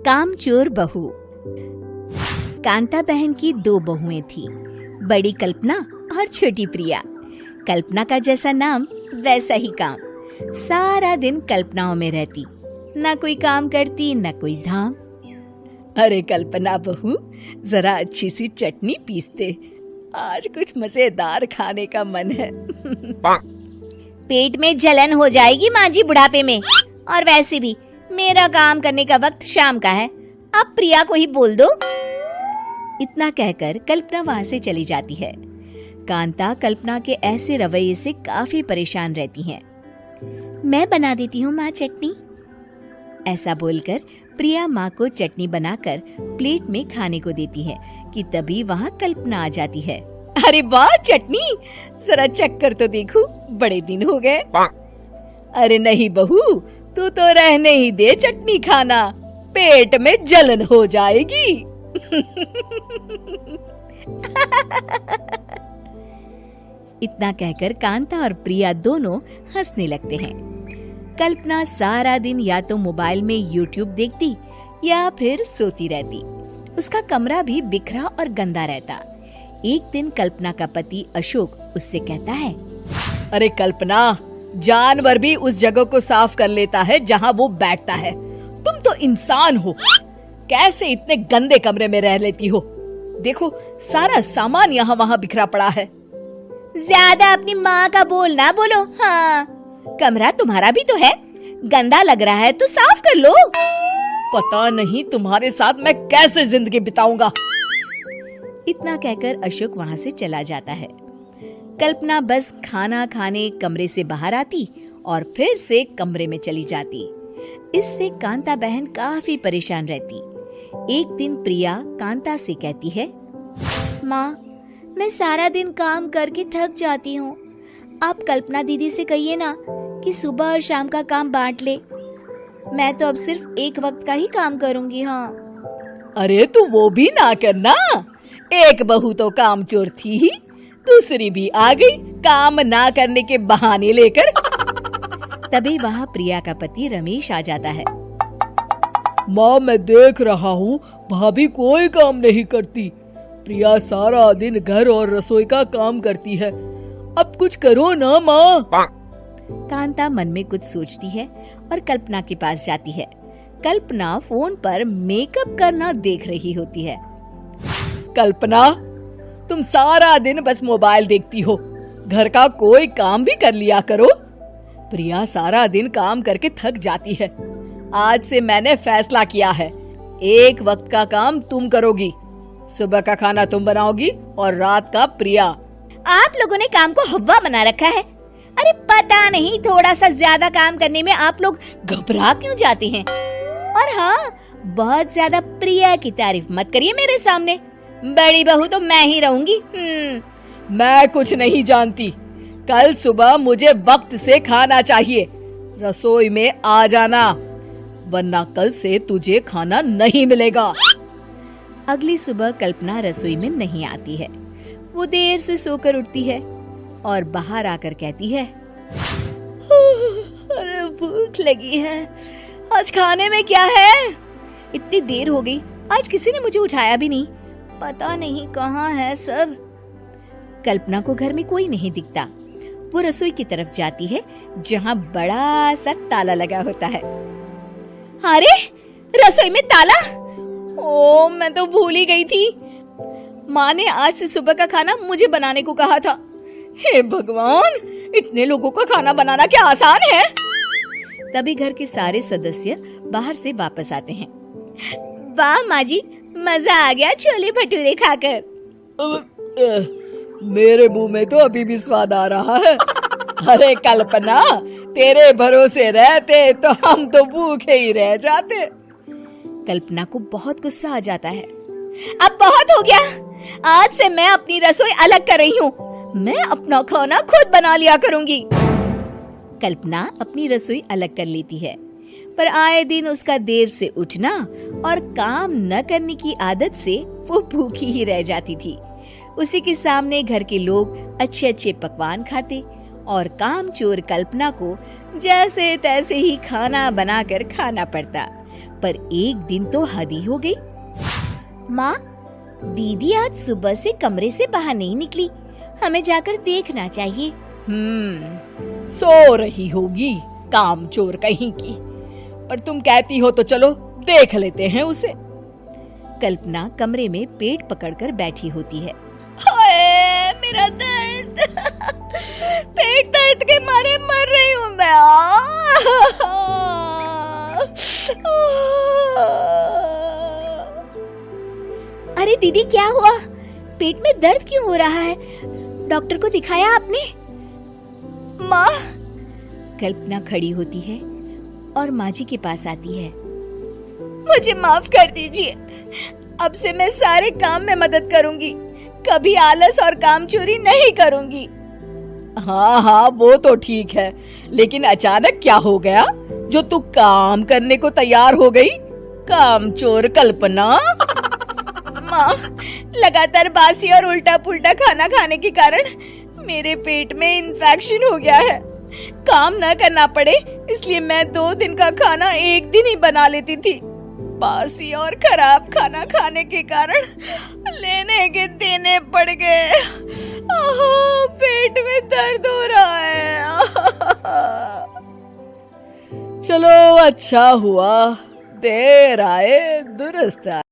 कामचोर बहू। कांता बहन की दो बहुएं थी, बड़ी कल्पना और छोटी प्रिया। कल्पना का जैसा नाम वैसा ही काम। सारा दिन कल्पनाओं में रहती, ना कोई काम करती ना कोई धाम। अरे कल्पना बहू, जरा अच्छी सी चटनी पीस दे, आज कुछ मजेदार खाने का मन है। पेट में जलन हो जाएगी माँ जी बुढ़ापे में, और वैसे भी मेरा काम करने का वक्त शाम का है, अब प्रिया को ही बोल दो। इतना कहकर कल्पना वहां से चली जाती है। कांता कल्पना के ऐसे रवैये से काफी परेशान रहती हैं। मैं बना देती हूँ माँ चटनी, ऐसा बोलकर प्रिया माँ को चटनी बनाकर प्लेट में खाने को देती है कि तभी वहाँ कल्पना आ जाती है। अरे वाह चटनी, जरा चक्कर तो देखो, बड़े दिन हो गए। अरे नहीं बहू, तू तो रहने ही दे चटनी खाना, पेट में जलन हो जाएगी। इतना कहकर कांता और प्रिया दोनों हंसने लगते हैं। कल्पना सारा दिन या तो मोबाइल में यूट्यूब देखती या फिर सोती रहती। उसका कमरा भी बिखरा और गंदा रहता। एक दिन कल्पना का पति अशोक उससे कहता है, अरे कल्पना, जानवर भी उस जगह को साफ कर लेता है जहाँ वो बैठता है, तुम तो इंसान हो, कैसे इतने गंदे कमरे में रह लेती हो? देखो सारा सामान यहाँ वहाँ बिखरा पड़ा है। ज्यादा अपनी माँ का बोल ना बोलो। हाँ, कमरा तुम्हारा भी तो है, गंदा लग रहा है तो साफ कर लो। पता नहीं तुम्हारे साथ मैं कैसे जिंदगी बिताऊंगा। इतना कहकर अशोक वहाँ से चला जाता है। कल्पना बस खाना खाने कमरे से बाहर आती और फिर से कमरे में चली जाती। इससे कांता बहन काफी परेशान रहती। एक दिन प्रिया कांता से कहती है, माँ, मैं सारा दिन काम करके थक जाती हूँ, आप कल्पना दीदी से कहिए ना कि सुबह और शाम का काम बांट ले, मैं तो अब सिर्फ एक वक्त का ही काम करूँगी। हाँ। अरे तू वो भी ना करना, एक बहू तो कामचोर थी ही, दूसरी भी आ गई काम ना करने के बहाने लेकर। तभी वहाँ प्रिया का पति रमेश आ जाता है। माँ, मैं देख रहा हूँ भाभी कोई काम नहीं करती, प्रिया सारा दिन घर और रसोई का काम करती है, अब कुछ करो ना माँ। कांता मन में कुछ सोचती है और कल्पना के पास जाती है। कल्पना फोन पर मेकअप करना देख रही होती है। कल्पना, तुम सारा दिन बस मोबाइल देखती हो, घर का कोई काम भी कर लिया करो। प्रिया सारा दिन काम करके थक जाती है, आज से मैंने फैसला किया है, एक वक्त का काम तुम करोगी, सुबह का खाना तुम बनाओगी और रात का प्रिया। आप लोगों ने काम को हवा बना रखा है। अरे पता नहीं थोड़ा सा ज्यादा काम करने में आप लोग घबरा क्यों जाते हैं। और हाँ, बहुत ज्यादा प्रिया की तारीफ मत करिए मेरे सामने, बड़ी बहू तो मैं ही रहूंगी। मैं कुछ नहीं जानती, कल सुबह मुझे वक्त से खाना चाहिए, रसोई में आ जाना, वरना कल से तुझे खाना नहीं मिलेगा। अगली सुबह कल्पना रसोई में नहीं आती है। वो देर से सोकर उठती है और बाहर आकर कहती है, अरे भूख लगी है, आज खाने में क्या है? इतनी देर हो गई, आज किसी ने मुझे उठाया भी नहीं, पता नहीं कहाँ है सब। कल्पना को घर में कोई नहीं दिखता। वो रसोई की तरफ जाती है जहाँ बड़ा सा ताला लगा होता है। अरे रसोई में ताला! ओ, मैं तो भूल ही गई थी। माँ ने आज से सुबह का खाना मुझे बनाने को कहा था। हे भगवान, इतने लोगों का खाना बनाना क्या आसान है? तभी घर के सारे सदस्य बाहर से वापस आते हैं। वाह माँ जी, मजा आ गया छोले भटूरे खाकर। मेरे मुंह में तो अभी भी स्वाद आ रहा है। अरे कल्पना, तेरे भरोसे रहते तो हम तो भूखे ही रह जाते। कल्पना को बहुत गुस्सा आ जाता है। अब बहुत हो गया, आज से मैं अपनी रसोई अलग कर रही हूँ, मैं अपना खाना खुद बना लिया करूँगी। कल्पना अपनी रसोई अलग कर लेती है, पर आए दिन उसका देर से उठना और काम न करने की आदत से वो भूखी ही रह जाती थी। उसी के सामने घर के लोग अच्छे अच्छे पकवान खाते और कामचोर कल्पना को जैसे तैसे ही खाना बनाकर खाना पड़ता। पर एक दिन तो हद ही हो गई। माँ, दीदी आज सुबह से कमरे से बाहर नहीं निकली, हमें जाकर देखना चाहिए। सो रही होगी कामचोर कहीं की, पर तुम कहती हो तो चलो देख लेते हैं उसे। कल्पना कमरे में पेट पकड़कर बैठी होती है। हाय मेरा दर्द, पेट दर्द के मारे मर रही हूँ मैं। अरे दीदी, क्या हुआ? पेट में दर्द क्यों हो रहा है? डॉक्टर को दिखाया आपने? माँ, कल्पना खड़ी होती है और माँ जी के पास आती है। मुझे माफ कर दीजिए, अब से मैं सारे काम में मदद करूंगी, कभी आलस और कामचोरी नहीं करूंगी। हाँ हाँ, वो तो ठीक है, लेकिन अचानक क्या हो गया जो तू काम करने को तैयार हो गई? कामचोर कल्पना। माँ, लगातार बासी और उल्टा पुल्टा खाना खाने के कारण मेरे पेट में इन्फेक्शन हो गया है। काम न करना पड़े इसलिए मैं 2 दिन का खाना एक दिन ही बना लेती थी। बासी और खराब खाना खाने के कारण लेने के देने पड़ गए। पेट में दर्द हो रहा है। चलो अच्छा हुआ, देर आए दुरुस्त आए।